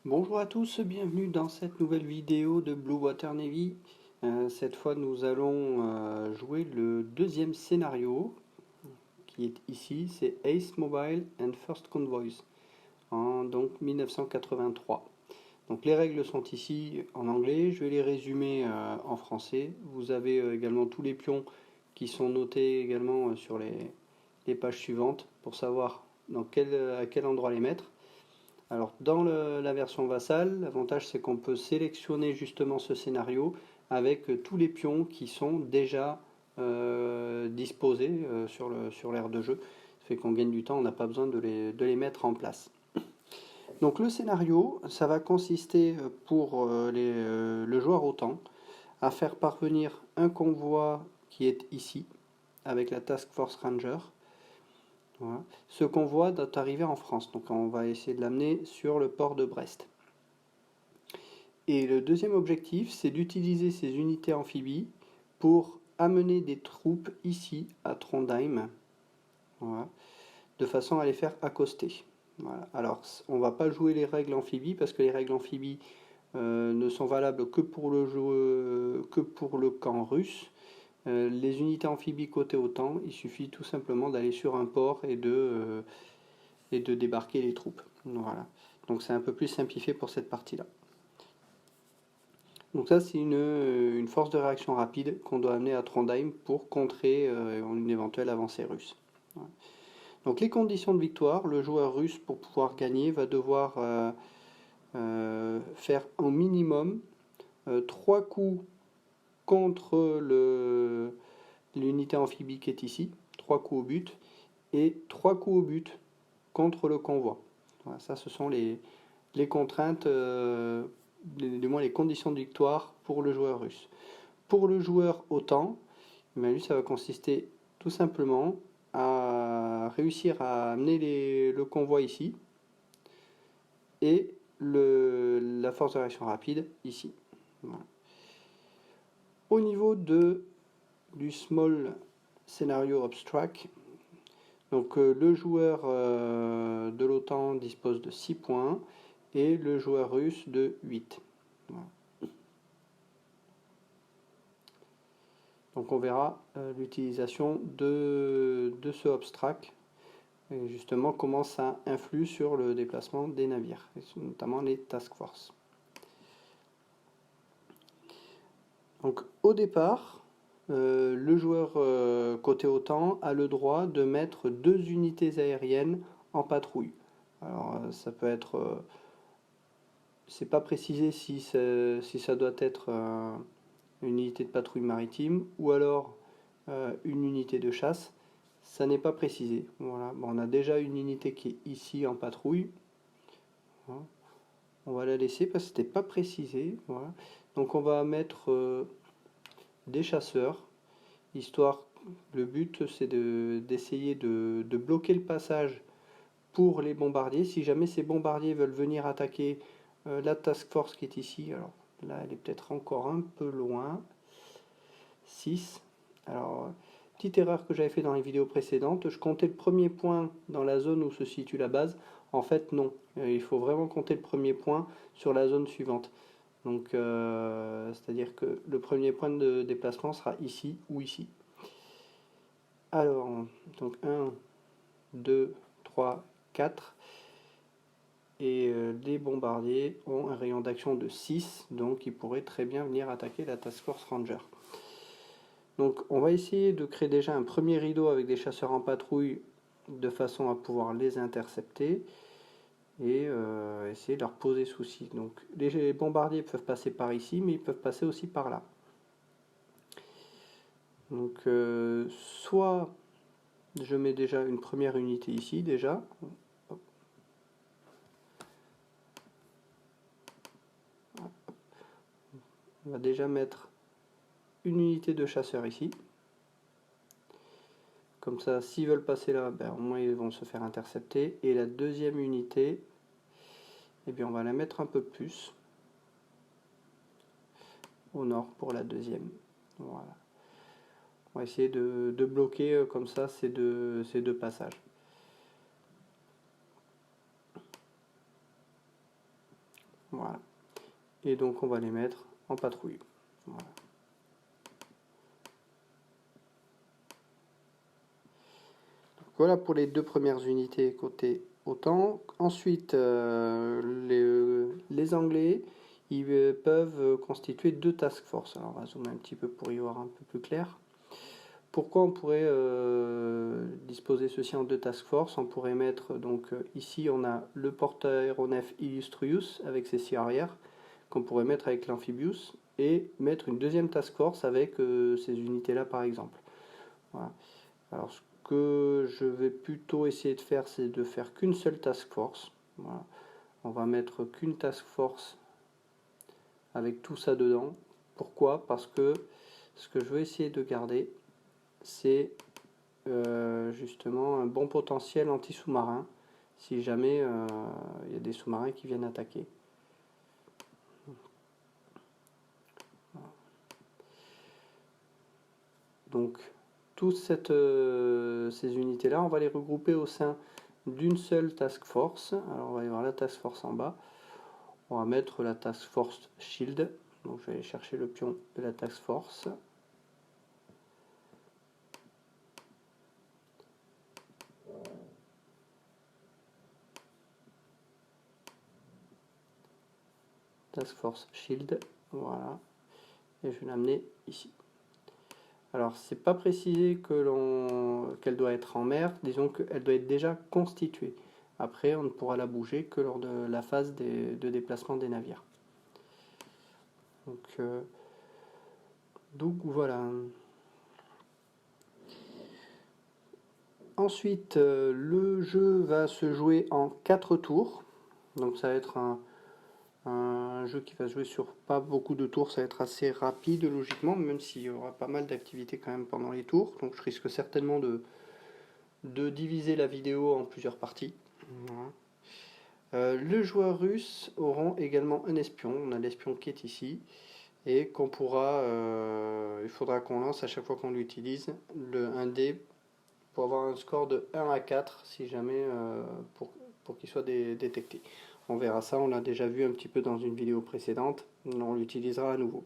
Bonjour à tous, bienvenue dans cette nouvelle vidéo de Blue Water Navy. Cette fois nous allons jouer le deuxième scénario qui est ici, c'est Ace Mobile and First Convoys en donc 1983. Donc les règles sont ici en anglais, je vais les résumer en français. Vous avez également tous les pions qui sont notés également sur les pages suivantes pour savoir à quel endroit les mettre. Alors dans la version vassal, l'avantage c'est qu'on peut sélectionner justement ce scénario avec tous les pions qui sont déjà disposés sur l'aire de jeu. Ça fait qu'on gagne du temps, on n'a pas besoin de les mettre en place. Donc le scénario, ça va consister pour le joueur OTAN à faire parvenir un convoi qui est ici avec la Task Force Ranger. Voilà. Ce convoi doit arriver en France, donc on va essayer de l'amener sur le port de Brest. Et le deuxième objectif, c'est d'utiliser ces unités amphibies pour amener des troupes ici à Trondheim, voilà, de façon à les faire accoster. Voilà. Alors, on ne va pas jouer les règles amphibies parce que les règles amphibies ne sont valables que pour le camp russe. Les unités amphibies côté OTAN, il suffit tout simplement d'aller sur un port et de débarquer les troupes. Voilà. Donc c'est un peu plus simplifié pour cette partie-là. Donc ça c'est une force de réaction rapide qu'on doit amener à Trondheim pour contrer une éventuelle avancée russe. Voilà. Donc les conditions de victoire, le joueur russe pour pouvoir gagner va devoir faire au minimum 3 coups contre l'unité amphibie qui est ici, 3 coups au but, et 3 coups au but contre le convoi. Voilà, ça ce sont les contraintes, du moins les conditions de victoire pour le joueur russe. Pour le joueur OTAN, lui ça va consister tout simplement à réussir à amener le convoi ici et la force de réaction rapide ici. Voilà. Au niveau du small scénario abstract, donc le joueur de l'OTAN dispose de 6 points et le joueur russe de 8. Voilà. Donc on verra l'utilisation de ce abstract et justement comment ça influe sur le déplacement des navires, et notamment les task force. Donc au départ, le joueur côté OTAN a le droit de mettre 2 unités aériennes en patrouille. Alors ça peut être, c'est pas précisé si ça doit être une unité de patrouille maritime ou alors une unité de chasse. Ça n'est pas précisé. Voilà. Bon, on a déjà une unité qui est ici en patrouille. Voilà. On va la laisser parce que c'était pas précisé. Voilà. Donc on va mettre des chasseurs, histoire. Le but c'est d'essayer de bloquer le passage pour les bombardiers. Si jamais ces bombardiers veulent venir attaquer la task force qui est ici, alors là elle est peut-être encore un peu loin. 6. Alors, petite erreur que j'avais fait dans les vidéos précédentes, je comptais le premier point dans la zone où se situe la base. En fait, non. Il faut vraiment compter le premier point sur la zone suivante. Donc, c'est-à-dire que le premier point de déplacement sera ici ou ici. Alors, donc 1, 2, 3, 4. Et les bombardiers ont un rayon d'action de 6, donc ils pourraient très bien venir attaquer la Task Force Ranger. Donc on va essayer de créer déjà un premier rideau avec des chasseurs en patrouille de façon à pouvoir les intercepter et essayer de leur poser souci. Donc les bombardiers peuvent passer par ici, mais ils peuvent passer aussi par là. Donc soit je mets déjà une première unité ici déjà. On va déjà mettre une unité de chasseurs ici. Comme ça, s'ils veulent passer là, ben, au moins ils vont se faire intercepter. Et la deuxième unité, eh bien, on va la mettre un peu plus au nord pour la deuxième. Voilà. On va essayer de bloquer comme ça ces deux passages. Voilà. Et donc on va les mettre en patrouille. Voilà. Voilà pour les deux premières unités côté OTAN. Ensuite, les Anglais, ils peuvent constituer deux task force. Alors on va zoomer un petit peu pour y voir un peu plus clair. Pourquoi on pourrait disposer ceci en deux task force? On pourrait mettre, donc ici on a le porte-aéronef Illustrious avec ses 6 arrières, qu'on pourrait mettre avec l'Amphibious, et mettre une deuxième task force avec ces unités-là par exemple. Voilà. Alors ce que je vais plutôt essayer de faire, c'est de faire qu'une seule task force. Voilà. On va mettre qu'une task force avec tout ça dedans. Pourquoi? Parce que ce que je veux essayer de garder, c'est justement un bon potentiel anti-sous-marin si jamais il y a des sous-marins qui viennent attaquer. Donc toutes ces unités-là, on va les regrouper au sein d'une seule task force. Alors on va y voir la task force en bas. On va mettre la task force Shield. Donc je vais aller chercher le pion de la task force. Task force Shield. Voilà. Et je vais l'amener ici. Alors, c'est pas précisé qu'elle doit être en mer, disons qu'elle doit être déjà constituée. Après, on ne pourra la bouger que lors de la phase de déplacement des navires. Donc voilà. Ensuite, le jeu va se jouer en 4 tours. Donc ça va être un jeu qui va se jouer sur pas beaucoup de tours, ça va être assez rapide logiquement, même s'il y aura pas mal d'activités quand même pendant les tours. Donc je risque certainement de diviser la vidéo en plusieurs parties. Voilà. Les joueurs russes auront également un espion. On a l'espion qui est ici et qu'on pourra, il faudra qu'on lance à chaque fois qu'on l'utilise un dé pour avoir un score de 1 à 4 si jamais pour qu'il soit détecté. On verra ça, on l'a déjà vu un petit peu dans une vidéo précédente, on l'utilisera à nouveau.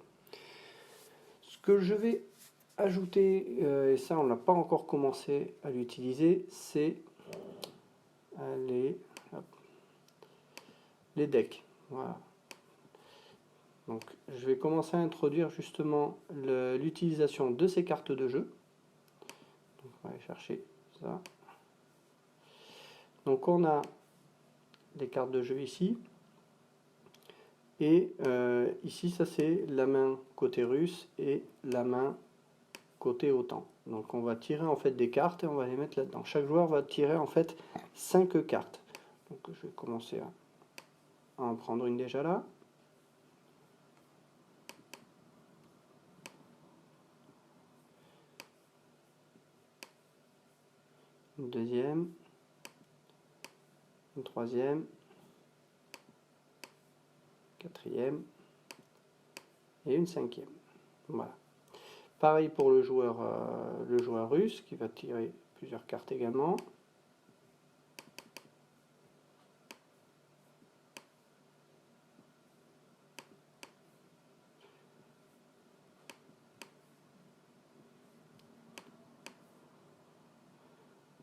Ce que je vais ajouter, et ça on n'a pas encore commencé à l'utiliser, c'est les decks. Voilà. Donc je vais commencer à introduire justement l'utilisation de ces cartes de jeu. Donc, on va aller chercher ça. Donc on a les cartes de jeu ici. Et ici, ça c'est la main côté russe et la main côté OTAN. Donc on va tirer en fait des cartes et on va les mettre là-dedans. Chaque joueur va tirer en fait 5 cartes. Donc je vais commencer à en prendre une déjà là. Une deuxième. Une troisième. Quatrième. Et une cinquième. Voilà. Pareil pour le joueur russe qui va tirer plusieurs cartes également.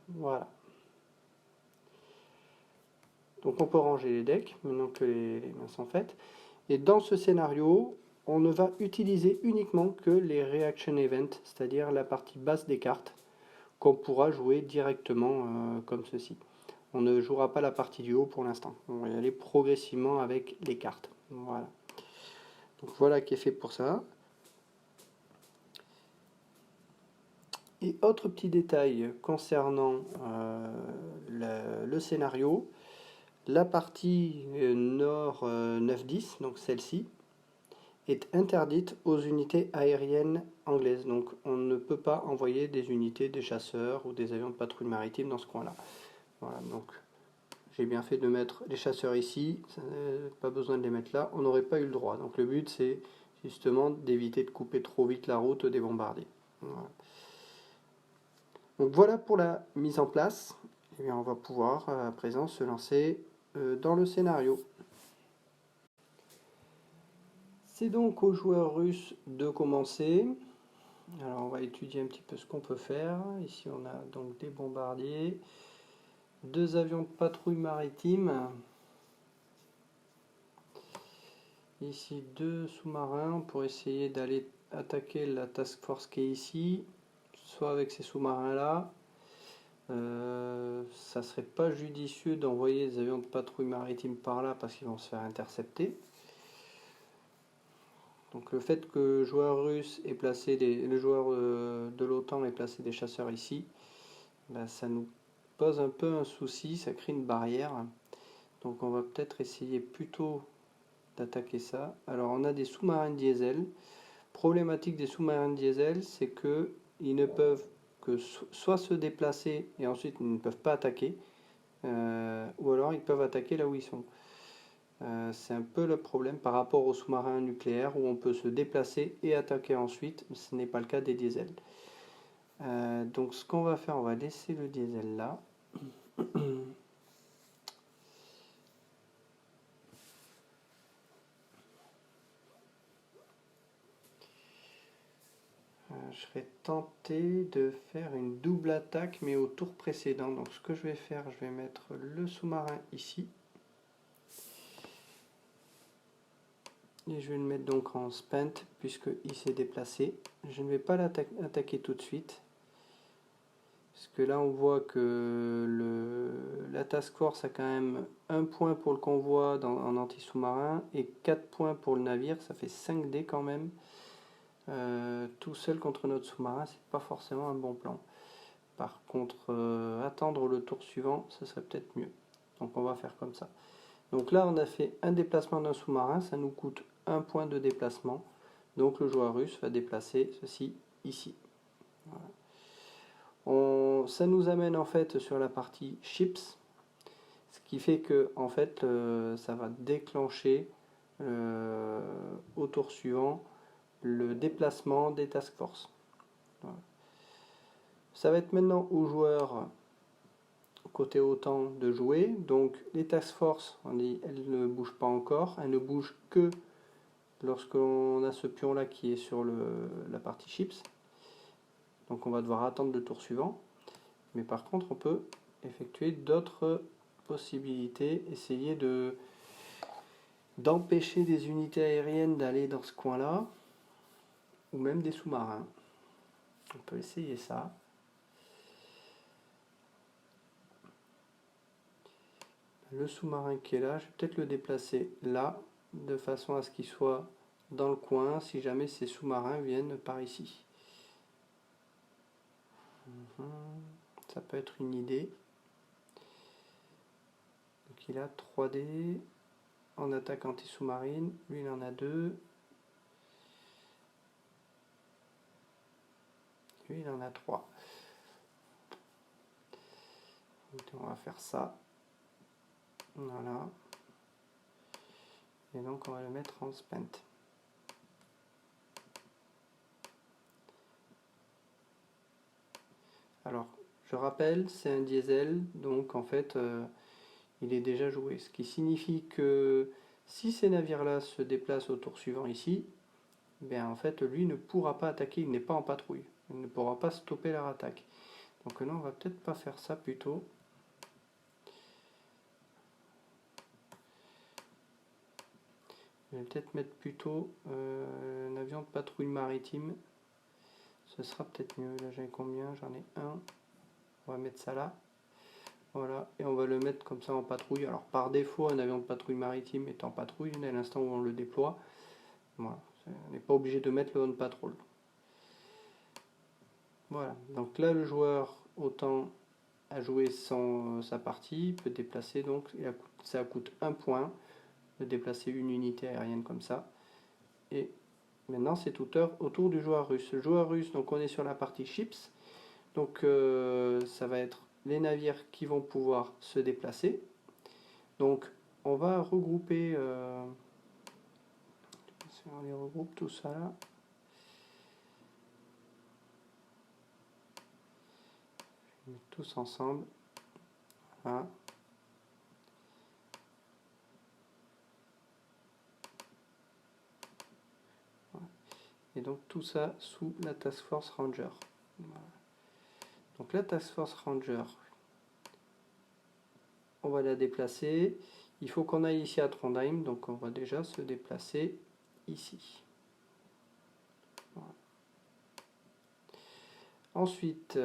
Voilà. Donc on peut ranger les decks maintenant que les mains sont faites. Et dans ce scénario, on ne va utiliser uniquement que les Reaction Events, c'est-à-dire la partie basse des cartes, qu'on pourra jouer directement comme ceci. On ne jouera pas la partie du haut pour l'instant. On va y aller progressivement avec les cartes. Voilà. Donc voilà qui est fait pour ça. Et autre petit détail concernant le scénario, la partie nord 9-10, donc celle-ci, est interdite aux unités aériennes anglaises. Donc on ne peut pas envoyer des unités, des chasseurs ou des avions de patrouille maritime dans ce coin-là. Voilà, donc j'ai bien fait de mettre les chasseurs ici, pas besoin de les mettre là, on n'aurait pas eu le droit. Donc le but c'est justement d'éviter de couper trop vite la route des bombardiers. Voilà. Donc voilà pour la mise en place. Et bien on va pouvoir à présent se lancer dans le scénario. C'est donc aux joueurs russes de commencer. Alors on va étudier un petit peu ce qu'on peut faire. Ici on a donc des bombardiers, 2 avions de patrouille maritime, ici 2 sous-marins pour essayer d'aller attaquer la task force qui est ici, soit avec ces sous-marins là. Ça serait pas judicieux d'envoyer des avions de patrouille maritime par là parce qu'ils vont se faire intercepter. Donc le fait que le joueur russe ait placé le joueur de l'OTAN ait placé des chasseurs ici, ben, ça nous pose un peu un souci, ça crée une barrière. Donc on va peut-être essayer plutôt d'attaquer ça. Alors on a des sous-marins diesel. Problématique des sous-marins diesel, c'est que ils ne peuvent que soit se déplacer et ensuite ils ne peuvent pas attaquer, ou alors ils peuvent attaquer là où ils sont. C'est un peu le problème par rapport aux sous-marins nucléaires où on peut se déplacer et attaquer ensuite. Ce n'est pas le cas des diesels. Donc ce qu'on va faire, on va laisser le diesel là. Je serais tenté de faire une double attaque mais au tour précédent. Donc ce que je vais faire, je vais mettre le sous-marin ici. Et je vais le mettre donc en spent puisqu'il s'est déplacé. Je ne vais pas l'attaquer tout de suite. Parce que là on voit que la task force a quand même 1 point pour le convoi en anti-sous-marin et 4 points pour le navire. Ça fait 5D quand même. Tout seul contre notre sous-marin, c'est pas forcément un bon plan. Par contre, attendre le tour suivant, ce serait peut-être mieux. Donc on va faire comme ça. Donc là, on a fait un déplacement d'un sous-marin, ça nous coûte 1 point de déplacement. Donc le joueur russe va déplacer ceci ici. Voilà. Ça nous amène en fait sur la partie ships, ce qui fait que en fait, ça va déclencher au tour suivant le déplacement des task force. Voilà. Ça va être maintenant aux joueurs côté OTAN de jouer. Donc les task force, on dit, elles ne bougent pas encore, elles ne bougent que lorsqu'on a ce pion là qui est sur la partie chips. Donc on va devoir attendre le tour suivant. Mais par contre on peut effectuer d'autres possibilités, essayer d'empêcher des unités aériennes d'aller dans ce coin là, ou même des sous-marins. On peut essayer ça. Le sous-marin qui est là, je vais peut-être le déplacer là, de façon à ce qu'il soit dans le coin, si jamais ces sous-marins viennent par ici. Ça peut être une idée. Donc il a 3D en attaque anti-sous-marine, lui il en a 2. Lui il en a 3. Donc on va faire ça. Voilà. Et donc on va le mettre en spent. Alors, je rappelle, c'est un diesel, donc en fait, il est déjà joué. Ce qui signifie que si ces navires-là se déplacent au tour suivant ici, ben en fait, lui ne pourra pas attaquer, il n'est pas en patrouille. Il ne pourra pas stopper leur attaque. Donc là, on va peut-être pas faire ça plutôt. Je vais peut-être mettre plutôt un avion de patrouille maritime. Ce sera peut-être mieux. Là, j'ai combien? J'en ai un. On va mettre ça là. Voilà, et on va le mettre comme ça en patrouille. Alors par défaut, un avion de patrouille maritime est en patrouille dès l'instant où on le déploie. Voilà, on n'est pas obligé de mettre le on patrol. Voilà, donc là le joueur autant a joué sa partie, il peut déplacer donc, ça coûte 1 point de déplacer une unité aérienne comme ça. Et maintenant c'est au tour du joueur russe. Le joueur russe, donc on est sur la partie ships, donc ça va être les navires qui vont pouvoir se déplacer. Donc on va regrouper, on les regroupe tout ça là. Tous ensemble. Voilà. Et donc tout ça sous la Task Force Ranger. Voilà. Donc la Task Force Ranger, on va la déplacer. Il faut qu'on aille ici à Trondheim, donc on va déjà se déplacer ici. Voilà. Ensuite,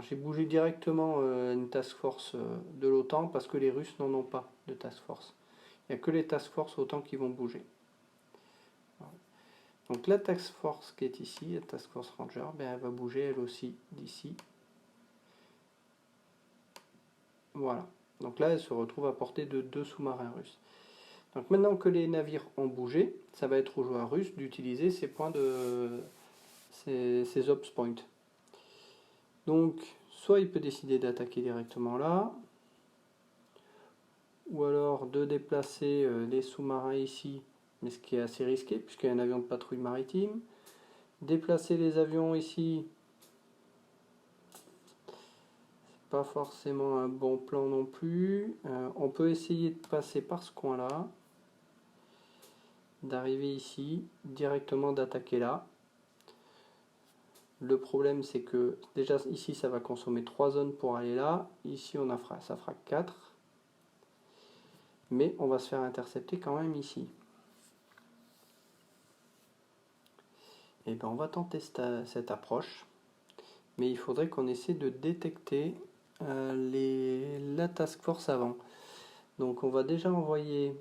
j'ai bougé directement une task force de l'OTAN parce que les Russes n'en ont pas de task force. Il n'y a que les task force OTAN qui vont bouger. Voilà. Donc la task force qui est ici, la task force Ranger, ben, elle va bouger elle aussi d'ici. Voilà. Donc là, elle se retrouve à portée de 2 sous-marins russes. Donc maintenant que les navires ont bougé, ça va être aux joueurs russes d'utiliser ces points de ces ops points. Donc soit il peut décider d'attaquer directement là, ou alors de déplacer les sous-marins ici, mais ce qui est assez risqué puisqu'il y a un avion de patrouille maritime. Déplacer les avions ici, c'est pas forcément un bon plan non plus. On peut essayer de passer par ce coin-là, d'arriver ici, directement d'attaquer là. Le problème c'est que déjà ici ça va consommer 3 zones pour aller là, ici ça fera 4. Mais on va se faire intercepter quand même ici. Et bien on va tenter cette approche, mais il faudrait qu'on essaie de détecter la task force avant. Donc on va déjà envoyer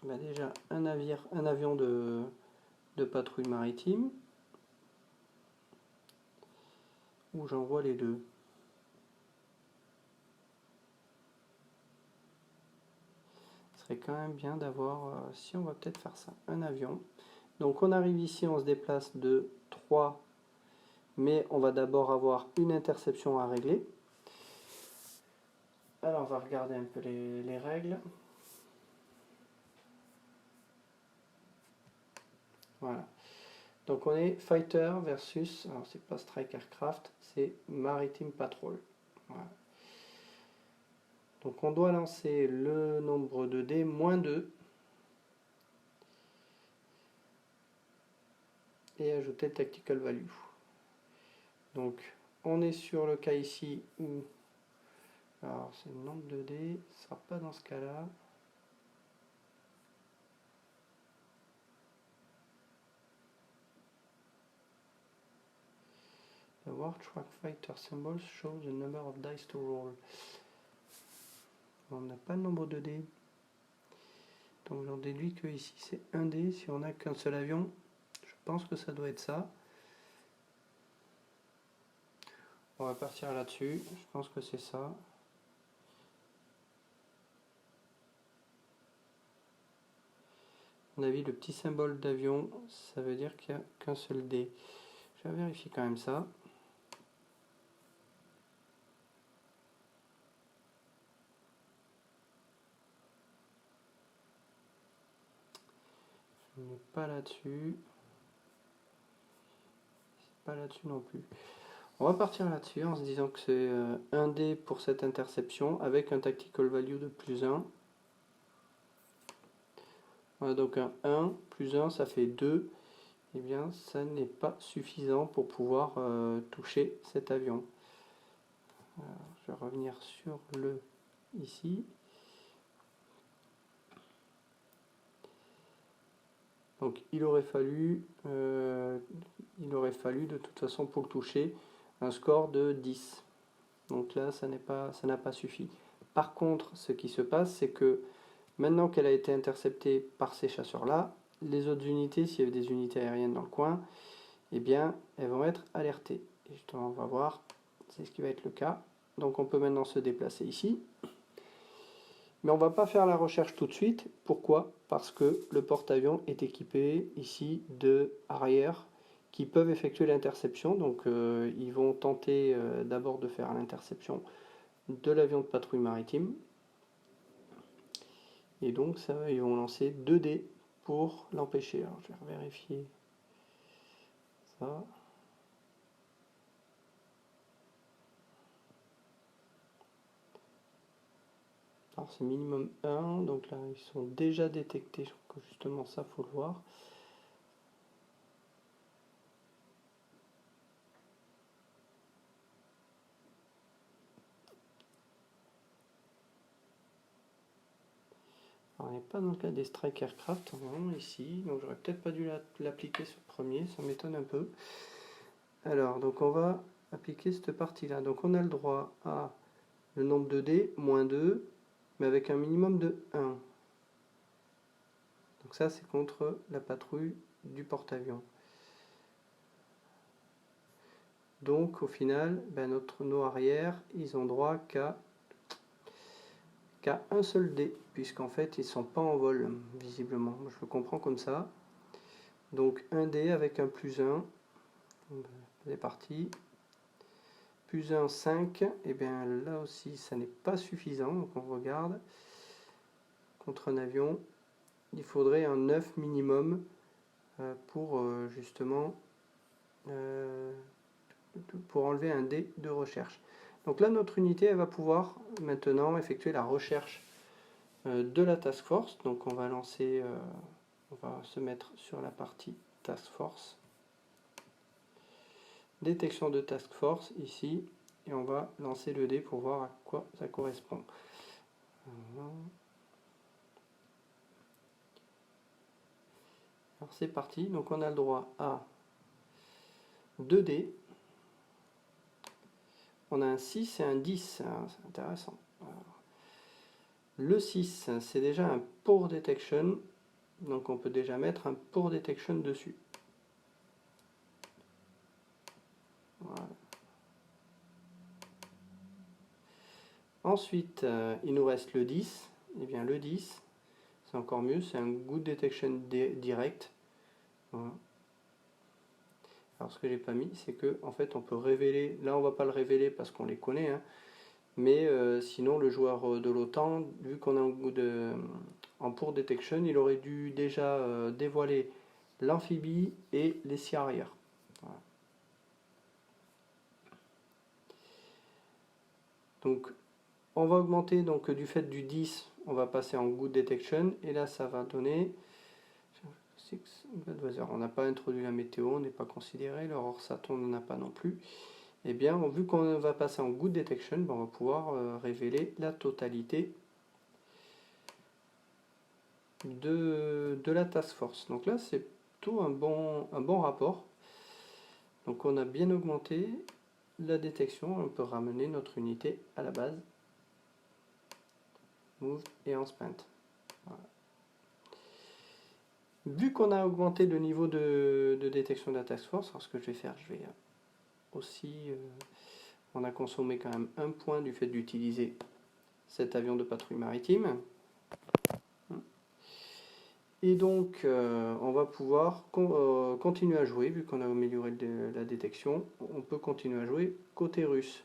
déjà un avion de patrouille maritime, où j'envoie les deux. Ce serait quand même bien d'avoir, si on va peut-être faire ça, un avion. Donc on arrive ici, on se déplace de 3, mais on va d'abord avoir une interception à régler. Alors on va regarder un peu les règles. Voilà. Donc on est Fighter versus, alors c'est pas Strike Aircraft, c'est Maritime Patrol. Voilà. Donc on doit lancer le nombre de dés -2 et ajouter le Tactical Value. Donc on est sur le cas ici où, alors c'est le nombre de dés, ce ne sera pas dans ce cas-là. The War Track Fighter Symbols show the number of dice to roll. On n'a pas le nombre de dés. Donc j'en déduis que ici c'est 1 dé. Si on n'a qu'un seul avion, je pense que ça doit être ça. On va partir là-dessus. Je pense que c'est ça. À mon avis, le petit symbole d'avion, ça veut dire qu'il n'y a qu'un seul dé. Je vais vérifier quand même ça. Je n'ai pas là-dessus. Pas là-dessus non plus. On va partir là-dessus en se disant que c'est 1 dé pour cette interception avec un tactical value de +1. Voilà, donc un 1 plus 1 ça fait 2. Eh bien ça n'est pas suffisant pour pouvoir toucher cet avion. Alors, je vais revenir sur le ici. Donc il aurait fallu de toute façon pour le toucher un score de 10. Donc là ça n'a pas suffi. Par contre ce qui se passe c'est que maintenant qu'elle a été interceptée par ces chasseurs là, les autres unités, s'il y avait des unités aériennes dans le coin, eh bien elles vont être alertées. Et justement on va voir, c'est ce qui va être le cas. Donc on peut maintenant se déplacer ici. Mais on ne va pas faire la recherche tout de suite. Pourquoi? Parce que le porte-avions est équipé ici de arrière qui peuvent effectuer l'interception. Donc ils vont tenter d'abord de faire l'interception de l'avion de patrouille maritime. Et donc ça, ils vont lancer 2 dés pour l'empêcher. Alors je vais vérifier ça. Alors c'est minimum 1, donc là ils sont déjà détectés, je crois que justement ça faut le voir. pas dans le cas des strike aircraft, non, ici, donc j'aurais peut-être pas dû l'appliquer sur le premier, ça m'étonne un peu. Alors, donc on va appliquer cette partie-là. Donc on a le droit à le nombre de dés, -2, mais avec un minimum de 1. Donc ça, c'est contre la patrouille du porte-avions. Donc au final, ben, nos arrières, ils ont droit qu'à un seul dé, puisqu'en fait, ils ne sont pas en vol, visiblement. Je le comprends comme ça. Donc un dé avec un +1. C'est parti. +1, 5. Et bien là aussi, ça n'est pas suffisant. Donc on regarde. Contre un avion, il faudrait un 9 minimum pour justement pour enlever un dé de recherche. Donc là, notre unité, elle va pouvoir maintenant effectuer la recherche de la task force. Donc on va lancer, on va se mettre sur la partie task force. Détection de task force ici, et on va lancer le dé pour voir à quoi ça correspond. Alors c'est parti, donc on a le droit à 2 dés. On a un 6 et un 10, c'est intéressant. Alors, le 6, c'est déjà un pour detection, donc on peut déjà mettre un pour detection dessus. Voilà. Ensuite, il nous reste le 10. Et bien le 10, c'est encore mieux, c'est un good detection direct. Voilà. Alors ce que j'ai pas mis, c'est que en fait on peut révéler, là on va pas le révéler parce qu'on les connaît, hein, mais sinon le joueur de l'OTAN, vu qu'on a en pour detection, il aurait dû déjà dévoiler l'amphibie et les scies arrière. Voilà. Donc on va augmenter, donc du fait du 10, on va passer en good detection, et là ça va donner on n'a pas introduit la météo, on n'est pas considéré, le Orsat on n'en a pas non plus. Et bien vu qu'on va passer en good detection, ben, on va pouvoir révéler la totalité de la task force. Donc là c'est plutôt un bon rapport. Donc on a bien augmenté la détection, on peut ramener notre unité à la base. Move et en sprint. Voilà. Vu qu'on a augmenté le niveau de détection de la task force, alors ce que je vais faire, je vais aussi, on a consommé quand même un point du fait d'utiliser cet avion de patrouille maritime. Et donc on va pouvoir continuer à jouer, vu qu'on a amélioré la détection, on peut continuer à jouer côté russe.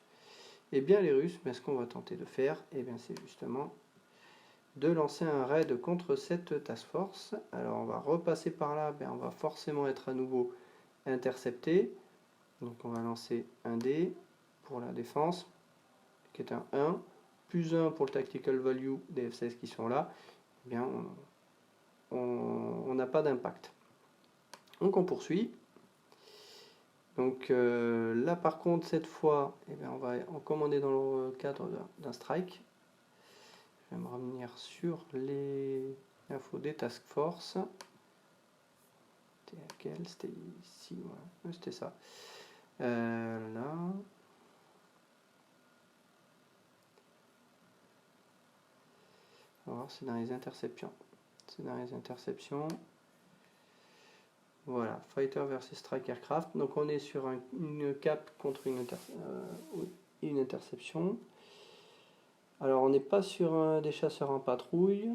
Et bien les Russes, ce qu'on va tenter de faire, et bien c'est justement de lancer un raid contre cette task force. Alors on va repasser par là, on va forcément être à nouveau intercepté. Donc on va lancer un dé pour la défense, qui est un 1, +1 pour le tactical value des F-16 qui sont là. Eh bien on n'a pas d'impact. Donc on poursuit. Donc là par contre cette fois, on va en commander dans le cadre d'un strike. Je vais me revenir sur les infos des task force. C'était laquelle? C'était ici, ouais. C'était ça. Là. On va voir, c'est dans les interceptions. C'est dans les interceptions. Voilà, fighter versus strike aircraft. Donc on est sur une cap contre une interception. Alors on n'est pas sur des chasseurs en patrouille.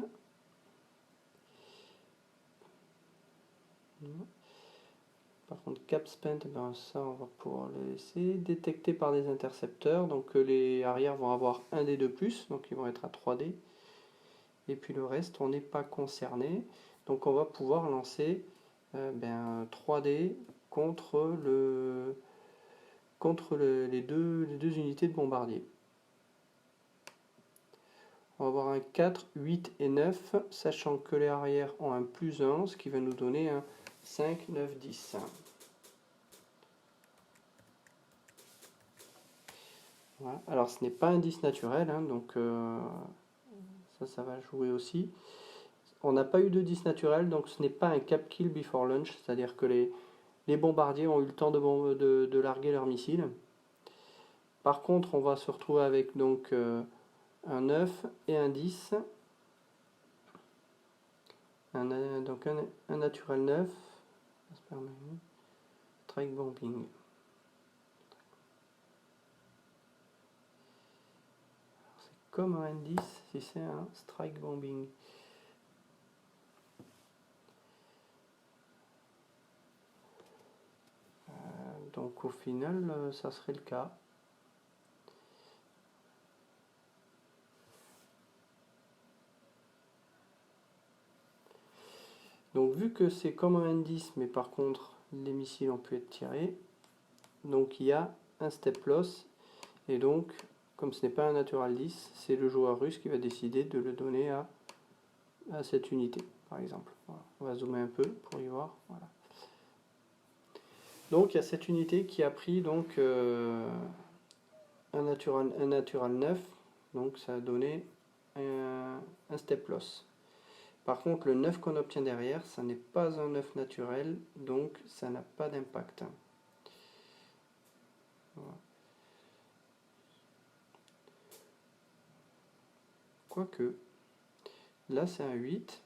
Par contre cap spent, ça on va pouvoir le laisser. Détecté par des intercepteurs. Donc les arrières vont avoir un dé de plus. Donc ils vont être à 3D. Et puis le reste on n'est pas concerné. Donc on va pouvoir lancer 3D contre les deux unités de bombardier. On va avoir un 4, 8 et 9, sachant que les arrières ont un +1, ce qui va nous donner un 5, 9, 10. Voilà. Alors ce n'est pas un 10 naturel, hein, donc ça va jouer aussi. on n'a pas eu de 10 naturel, donc ce n'est pas un cap kill before launch, c'est-à-dire que les bombardiers ont eu le temps de larguer leurs missiles. Par contre, on va se retrouver avec donc un 9 et un 10. Donc un naturel 9. Strike bombing. C'est comme un N10 si c'est un strike bombing. Donc au final, ça serait le cas. Donc vu que c'est comme un N10, mais par contre les missiles ont pu être tirés, donc il y a un step loss, et donc comme ce n'est pas un natural 10, c'est le joueur russe qui va décider de le donner à cette unité, par exemple. Voilà. On va zoomer un peu pour y voir. Voilà. Donc il y a cette unité qui a pris donc un natural 9, donc ça a donné un step loss. Par contre, le 9 qu'on obtient derrière, ça n'est pas un 9 naturel, donc ça n'a pas d'impact. Voilà. Quoique, là c'est un 8,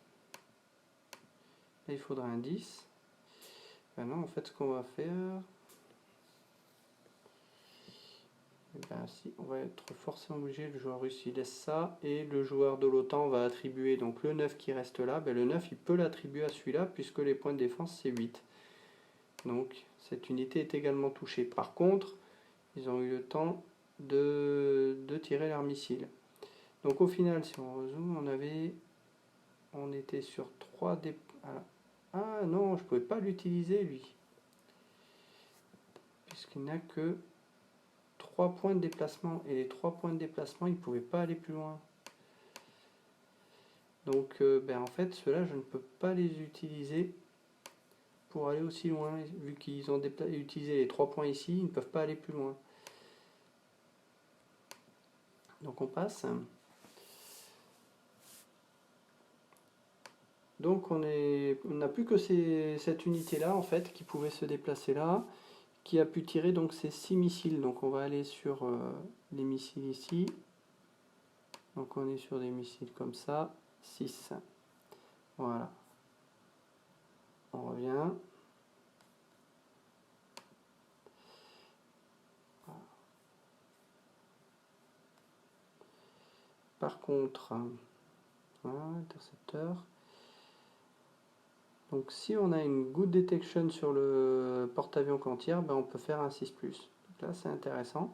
là il faudra un 10. Ben non, en fait, ce qu'on va faire, ben si, on va être forcément obligé, le joueur russe il laisse ça, et le joueur de l'OTAN va attribuer donc le 9 qui reste là, ben le 9 il peut l'attribuer à celui-là, puisque les points de défense c'est 8. Donc cette unité est également touchée. Par contre, ils ont eu le temps de tirer leurs missiles. Donc au final, si on rezoome, on était sur 3 dé... Ah non, je ne pouvais pas l'utiliser lui. Puisqu'il n'a que 3 points de déplacement. Et les 3 points de déplacement, il ne pouvait pas aller plus loin. Donc en fait, ceux-là, je ne peux pas les utiliser pour aller aussi loin. Vu qu'ils ont utilisé les 3 points ici, ils ne peuvent pas aller plus loin. Donc on passe. Donc on n'a plus que cette unité là en fait qui pouvait se déplacer là, qui a pu tirer donc ces 6 missiles. Donc on va aller sur les missiles ici. Donc on est sur des missiles comme ça, 6. Voilà. On revient. Voilà. Par contre, voilà, intercepteur. Donc si on a une good detection sur le porte-avions qu'on tire, on peut faire un 6+. Donc là c'est intéressant.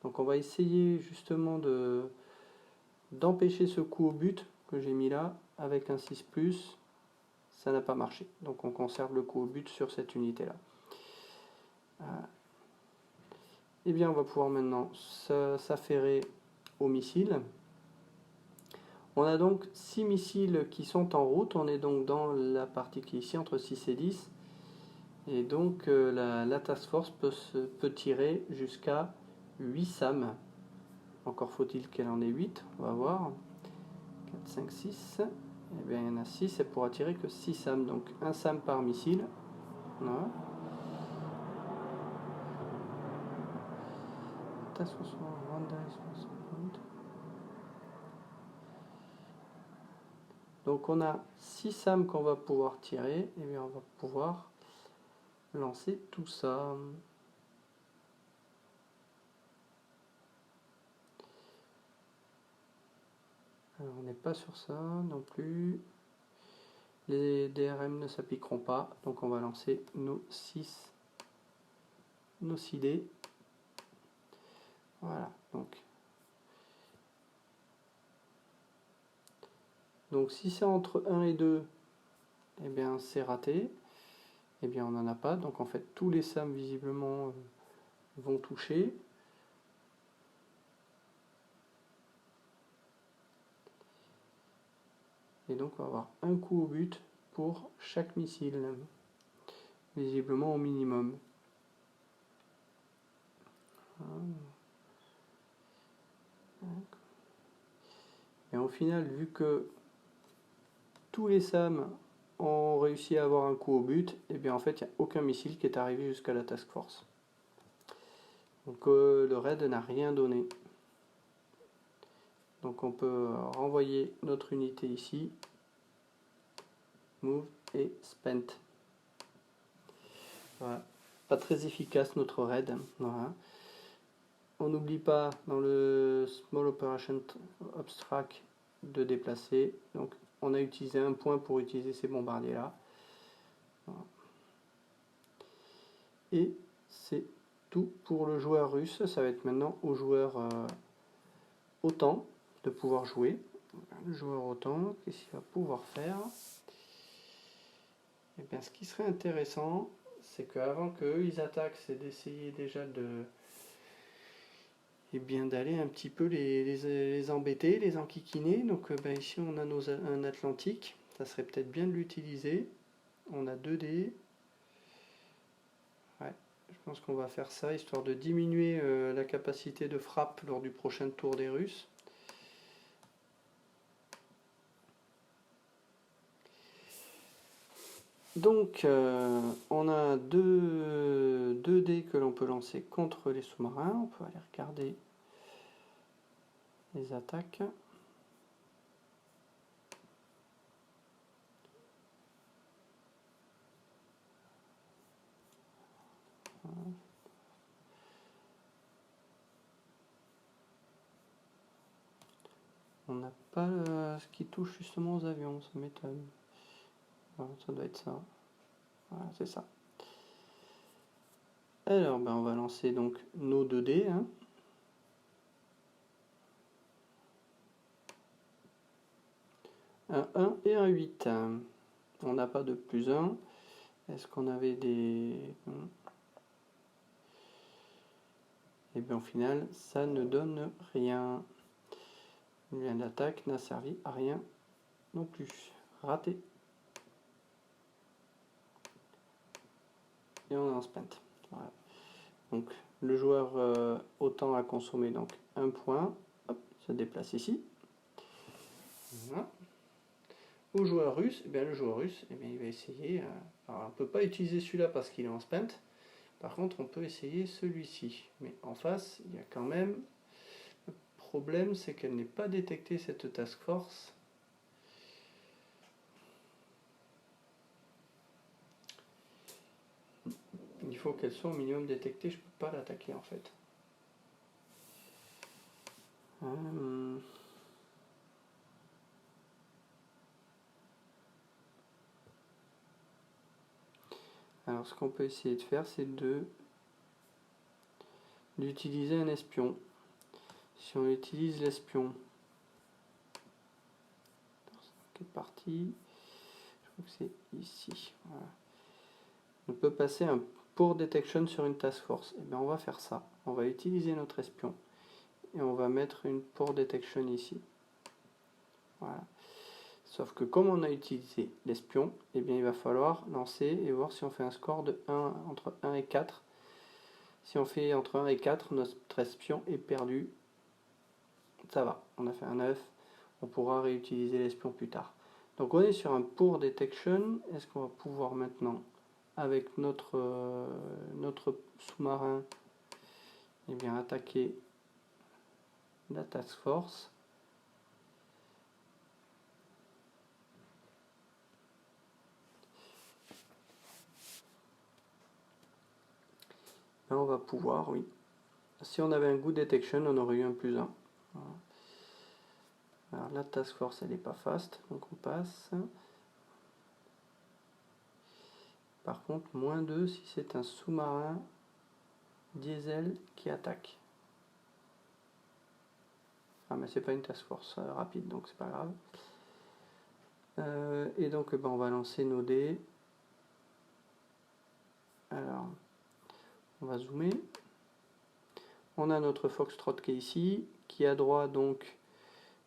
Donc on va essayer justement d'empêcher ce coup au but que j'ai mis là avec un 6+. Ça n'a pas marché. Donc on conserve le coup au but sur cette unité là. Et bien on va pouvoir maintenant s'affairer aux missiles. On a donc 6 missiles qui sont en route. On est donc dans la partie qui est ici entre 6 et 10. Et donc la task force peut tirer jusqu'à 8 SAM. Encore faut-il qu'elle en ait 8. On va voir. 4, 5, 6. Et bien il y en a 6. Elle pourra tirer que 6 SAM. Donc 1 SAM par missile. Voilà. Task force donc on a 6 SAM qu'on va pouvoir tirer, et bien on va pouvoir lancer tout ça. Alors on n'est pas sur ça non plus. Les DRM ne s'appliqueront pas, donc on va lancer nos 6 dés. Voilà, donc si c'est entre 1 et 2, eh bien c'est raté. Eh bien on n'en a pas, donc en fait tous les SAM visiblement vont toucher. Et donc on va avoir un coup au but pour chaque missile, visiblement au minimum. au final, vu que tous les SAM ont réussi à avoir un coup au but, et bien en fait, il n'y a aucun missile qui est arrivé jusqu'à la Task Force. Donc le raid n'a rien donné. Donc on peut renvoyer notre unité ici. Move et spent. Voilà. Pas très efficace notre raid. Voilà. On n'oublie pas dans le Small Operation Abstract de déplacer. Donc on a utilisé un point pour utiliser ces bombardiers là. Voilà. Et c'est tout pour le joueur russe. Ça va être maintenant au joueur OTAN de pouvoir jouer. Le joueur OTAN, qu'est-ce qu'il va pouvoir faire? Et bien ce qui serait intéressant, c'est qu'avant qu'eux ils attaquent, c'est d'essayer déjà de d'aller un petit peu les embêter, les enquiquiner. Donc ici on a un Atlantique, ça serait peut-être bien de l'utiliser. On a 2 dés. Ouais, je pense qu'on va faire ça, histoire de diminuer la capacité de frappe lors du prochain tour des Russes. Donc on a deux dés que l'on peut lancer contre les sous-marins. On peut aller regarder les attaques. On n'a pas ce qui touche justement aux avions, ça m'étonne. Voilà, ça doit être ça. Voilà, c'est ça. Alors, on va lancer donc nos 2 dés. Hein. Un 1 et un 8. On n'a pas de plus 1. Est-ce qu'on avait des... Et bien au final, ça ne donne rien. L'attaque n'a servi à rien non plus. Raté. Et on est en spent. Voilà. Donc le joueur OTAN a consommé donc un point. Hop, se déplace ici. Voilà. Au joueur russe, le joueur russe, il va essayer. Alors on ne peut pas utiliser celui-là parce qu'il est en spent. Par contre, on peut essayer celui-ci. Mais en face, il y a quand même... Le problème, c'est qu'elle n'est pas détectée, cette task force. Il faut qu'elle soit au minimum détectée, je ne peux pas l'attaquer en fait. Alors ce qu'on peut essayer de faire, c'est d'utiliser un espion. Si on utilise l'espion, quelle partie? Je crois que c'est ici. Voilà. On peut passer un pour detection sur une task force. Et bien on va faire ça. On va utiliser notre espion et on va mettre une pour detection ici. Voilà. Sauf que comme on a utilisé l'espion, il va falloir lancer et voir si on fait un score de 1 entre 1 et 4. Si on fait entre 1 et 4, notre espion est perdu. Ça va, on a fait un 9. On pourra réutiliser l'espion plus tard. Donc on est sur un pour detection. Est-ce qu'on va pouvoir maintenant, avec notre sous-marin, attaquer la task force? Là, on va pouvoir, oui. Si on avait un good detection, on aurait eu un plus 1. Voilà. Alors la task force, elle n'est pas fast, donc on passe. Par contre, moins 2 si c'est un sous-marin diesel qui attaque. Ah mais c'est pas une task force rapide, donc c'est pas grave. Et donc on va lancer nos dés. Alors, on va zoomer. On a notre Foxtrot qui est ici, qui a droit donc...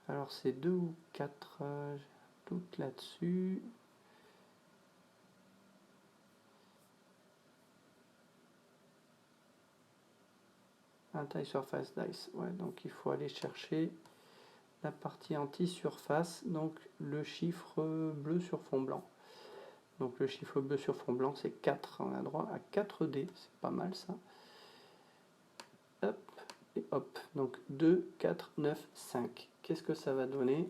Alors c'est 2 ou 4, j'ai doute là-dessus. Anti-surface dice, ouais, donc il faut aller chercher la partie anti-surface, donc le chiffre bleu sur fond blanc. Donc le chiffre bleu sur fond blanc, c'est 4. On a droit à 4 dés, c'est pas mal ça. Hop, et hop. Donc 2, 4, 9, 5. Qu'est-ce que ça va donner?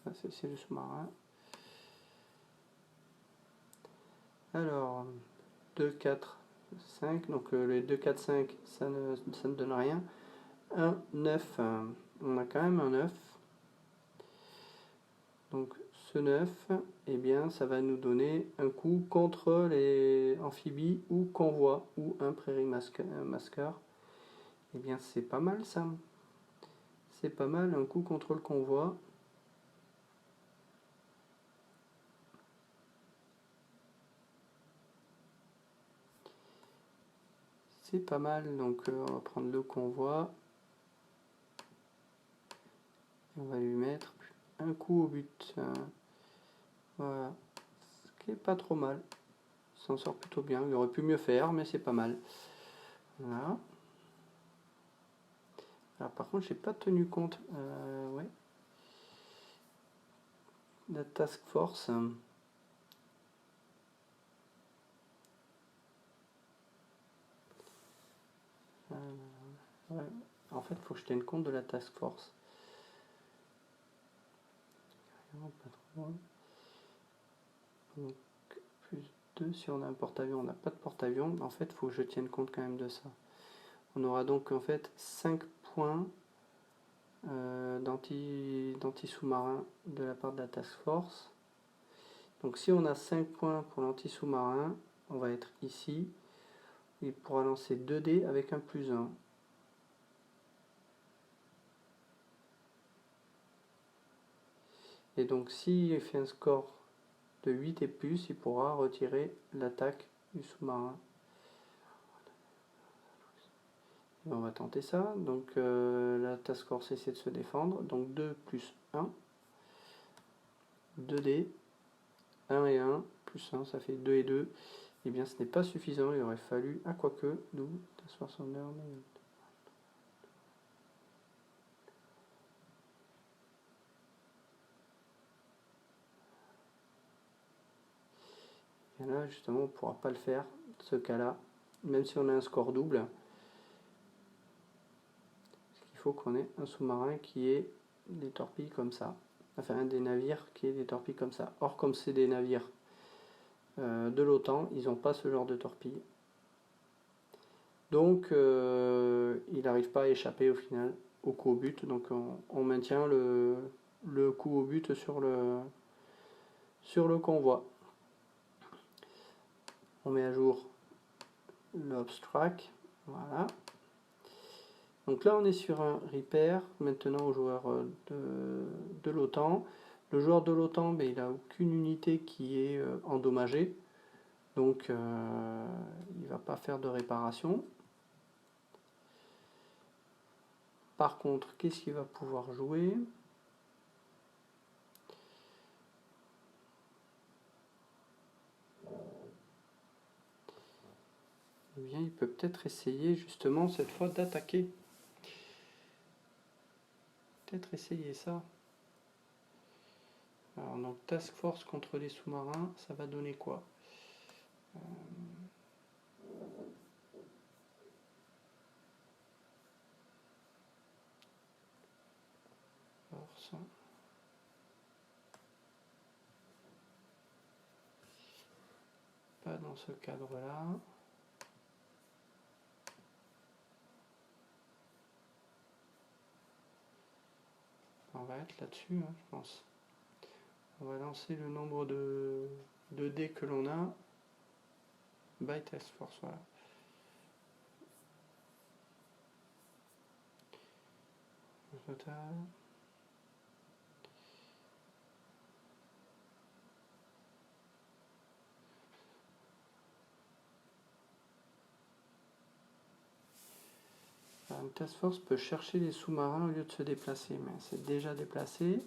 Ça, c'est le sous-marin. Alors, 2, 4, 5. Donc les 2, 4, 5, ça ne donne rien. 1, 9. On a quand même un 9. Donc ce 9, eh bien, ça va nous donner un coup contre les amphibies ou convois ou un prairie masqueur. Eh bien, c'est pas mal ça. C'est pas mal, un coup contre le convoi. C'est pas mal, donc on va prendre le convoi. On va lui mettre un coup au but. Voilà, ce qui est pas trop mal. Il s'en sort plutôt bien. Il aurait pu mieux faire, mais c'est pas mal. Voilà. Alors par contre, j'ai pas tenu compte. Ouais. La task force. Ouais. En fait, il faut que je tienne compte de la task force. Donc, plus 2, si on a un porte-avions, on n'a pas de porte-avions. En fait, il faut que je tienne compte quand même de ça. On aura donc en fait 5 points d'anti-sous-marin de la part de la task force. Donc si on a 5 points pour l'anti-sous-marin, on va être ici. Il pourra lancer 2 dés avec un plus 1. Et donc s'il fait un score de 8 et plus, il pourra retirer l'attaque du sous-marin. On va tenter ça. Donc la task force essaie de se défendre. Donc 2 plus 1. 2 dés. 1 et 1 plus 1, ça fait 2 et 2. Eh bien, ce n'est pas suffisant. Il aurait fallu, à quoique, d'où task force en heure. Et là, justement, on ne pourra pas le faire, ce cas-là, même si on a un score double. Parce qu'il faut qu'on ait un sous-marin qui ait des torpilles comme ça. Enfin, un des navires qui ait des torpilles comme ça. Or, comme c'est des navires de l'OTAN, ils n'ont pas ce genre de torpilles. Donc, il n'arrive pas à échapper au final au coup au but. Donc, on maintient le coup au but sur le convoi. On met à jour l'obstract. Voilà. Donc là, on est sur un repair. Maintenant, au joueur de l'OTAN. Le joueur de l'OTAN, il n'a aucune unité qui est endommagée. Donc, il ne va pas faire de réparation. Par contre, qu'est-ce qu'il va pouvoir jouer? Eh bien, il peut peut-être essayer justement cette fois d'attaquer. Peut-être essayer ça. Alors, donc, task force contre les sous-marins, ça va donner quoi? Force. Pas dans ce cadre-là. On va être là-dessus, hein, je pense. On va lancer le nombre de dés que l'on a. By task force, voilà. Le total. Une task force peut chercher les sous-marins au lieu de se déplacer, mais c'est déjà déplacé.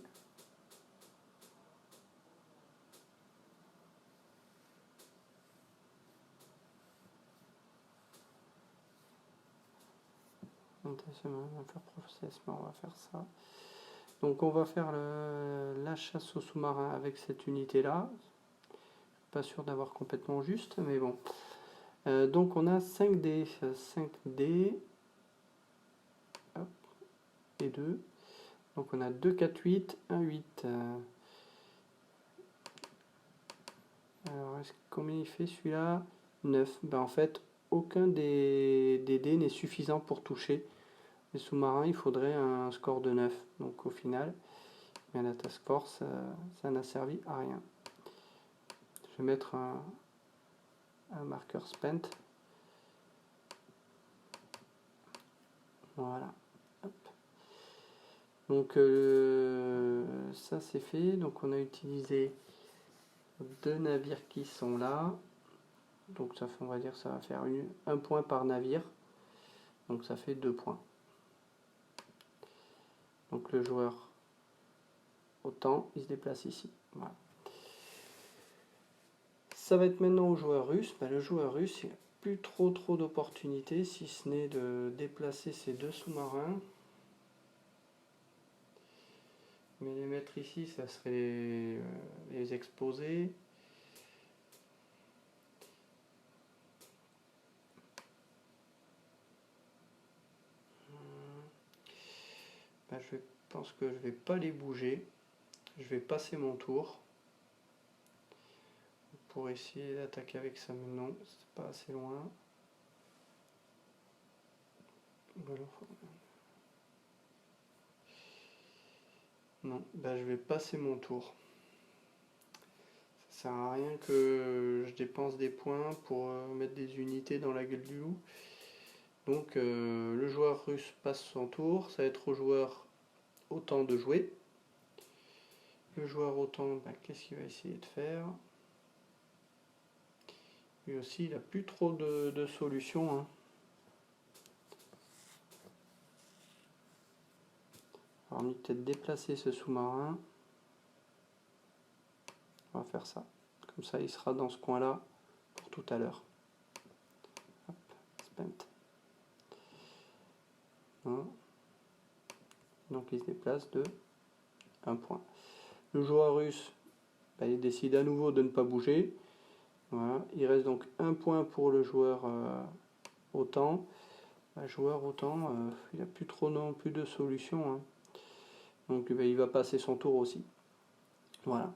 On va faire process, mais on va faire ça. Donc on va faire la chasse au sous-marin avec cette unité là. Pas sûr d'avoir complètement juste, mais bon. Donc on a 5 dés. 5 dés. Hop, et 2. Donc on a 2, 4, 8, 1, 8. Alors combien il fait celui-là? 9. Ben, en fait, aucun des dés n'est suffisant pour toucher. Les sous-marins, il faudrait un score de 9. Donc au final, la task force, ça n'a servi à rien. Je vais mettre un marqueur spent. Voilà. Hop. Donc ça c'est fait. Donc on a utilisé 2 navires qui sont là. Donc ça fait, on va dire, ça va faire un point par navire. Donc ça fait 2 points. Donc le joueur autant, il se déplace ici. Voilà. Ça va être maintenant au joueur russe. Ben, le joueur russe, il n'a plus trop d'opportunités, si ce n'est de déplacer ces 2 sous-marins. Mais les mettre ici, ça serait les exposer. Ben, je pense que je vais pas les bouger. Je vais passer mon tour pour essayer d'attaquer avec ça, mais non, c'est pas assez loin. Non, ben, je vais passer mon tour. Ça sert à rien que je dépense des points pour mettre des unités dans la gueule du loup. Donc le joueur russe passe son tour, ça va être au joueur autant de jouer. Le joueur autant, ben, qu'est-ce qu'il va essayer de faire? Lui aussi, il n'a plus trop de solutions. Hein. Alors, on va peut-être déplacer ce sous-marin. On va faire ça. Comme ça, il sera dans ce coin-là pour tout à l'heure. Spent. Hein. Donc, il se déplace de 1 point. Le joueur russe, ben, il décide à nouveau de ne pas bouger. Voilà. Il reste donc 1 point pour le joueur autant. Le joueur autant, il n'a plus trop non plus de solutions. Hein. Donc ben, il va passer son tour aussi. Voilà.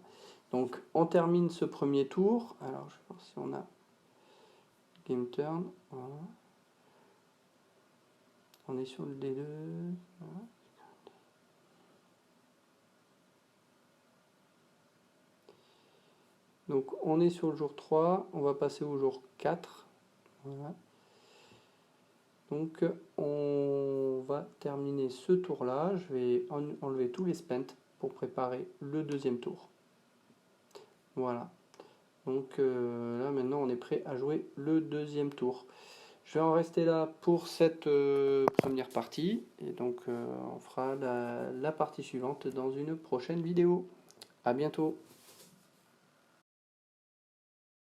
Donc on termine ce premier tour. Alors je vais voir si on a game turn. Voilà. On est sur le D2. Voilà. Donc on est sur le jour 3. On va passer au jour 4. Voilà. Donc on va terminer ce tour là. Je vais enlever tous les spent pour préparer le deuxième tour. Voilà. Donc là maintenant on est prêt à jouer le deuxième tour. Je vais en rester là pour cette première partie. Et donc on fera la partie suivante dans une prochaine vidéo. À bientôt.